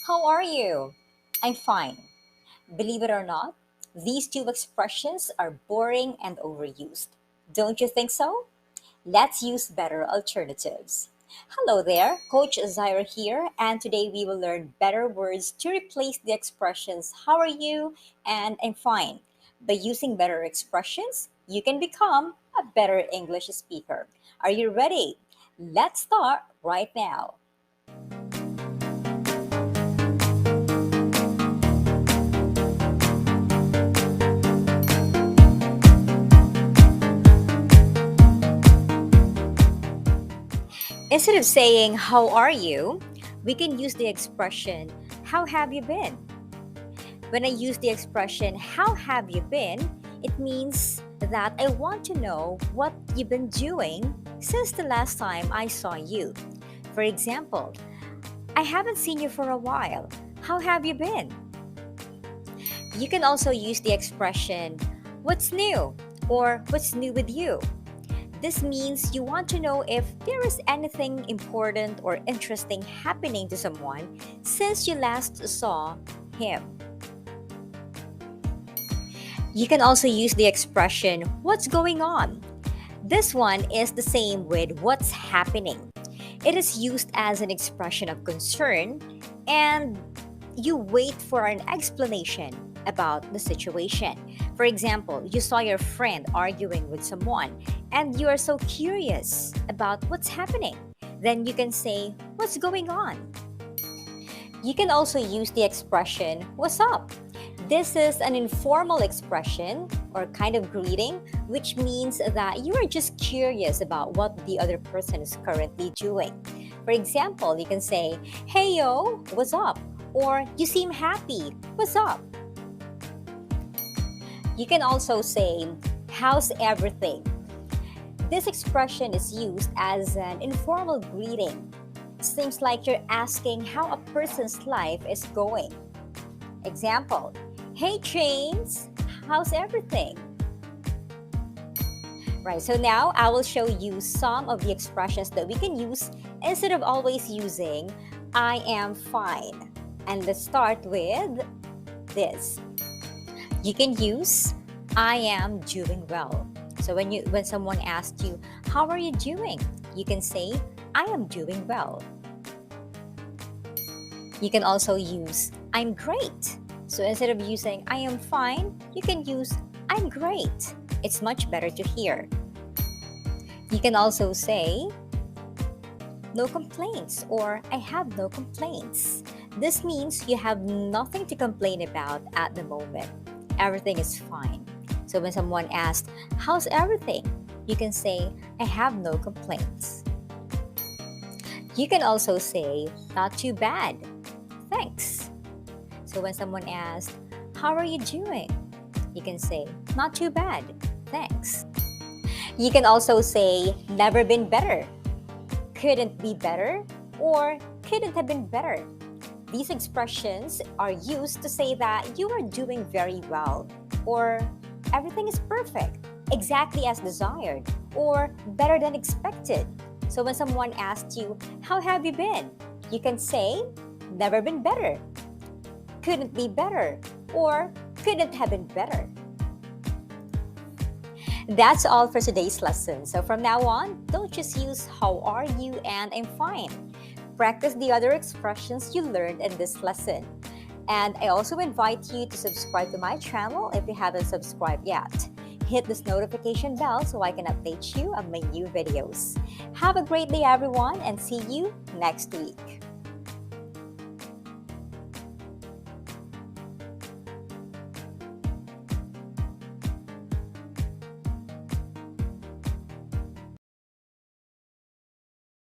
How are you? I'm fine. Believe it or not, these two expressions are boring and overused. Don't you think so? Let's use better alternatives. Hello there, Coach Zaira here, and today we will learn better words to replace the expressions how are you and I'm fine. By using better expressions, you can become a better English speaker. Are you ready? Let's start right now. Instead of saying, how are you? We can use the expression, how have you been? When I use the expression, how have you been? It means that I want to know what you've been doing since the last time I saw you. For example, I haven't seen you for a while. How have you been? You can also use the expression, what's new? Or what's new with you? This means you want to know if there is anything important or interesting happening to someone since you last saw him. You can also use the expression, what's going on? This one is the same with what's happening. It is used as an expression of concern and you wait for an explanation about the situation. For example, you saw your friend arguing with someone and you are so curious about what's happening. Then you can say, what's going on? You can also use the expression, what's up? This is an informal expression or kind of greeting, which means that you are just curious about what the other person is currently doing. For example, you can say, hey yo, what's up? Or you seem happy, what's up? You can also say, how's everything? This expression is used as an informal greeting. It seems like you're asking how a person's life is going. Example, hey James, how's everything? Right, so now I will show you some of the expressions that we can use instead of always using I am fine. And let's start with this. You can use I am doing well. So when someone asks you, how are you doing? You can say, I am doing well. You can also use I'm great. So instead of using I am fine, you can use I'm great. It's much better to hear. You can also say no complaints or I have no complaints. This means you have nothing to complain about at the moment. Everything is fine. So when someone asks, how's everything? You can say, I have no complaints. You can also say, not too bad. Thanks. So when someone asks, how are you doing? You can say, not too bad. Thanks. You can also say, never been better. Couldn't be better or couldn't have been better. These expressions are used to say that you are doing very well or everything is perfect, exactly as desired, or better than expected. So when someone asks you, how have you been? You can say, never been better, couldn't be better, or couldn't have been better. That's all for today's lesson. So from now on, don't just use how are you and I'm fine. Practice the other expressions you learned in this lesson. And I also invite you to subscribe to my channel if you haven't subscribed yet. Hit this notification bell so I can update you on my new videos. Have a great day, everyone, and see you next week.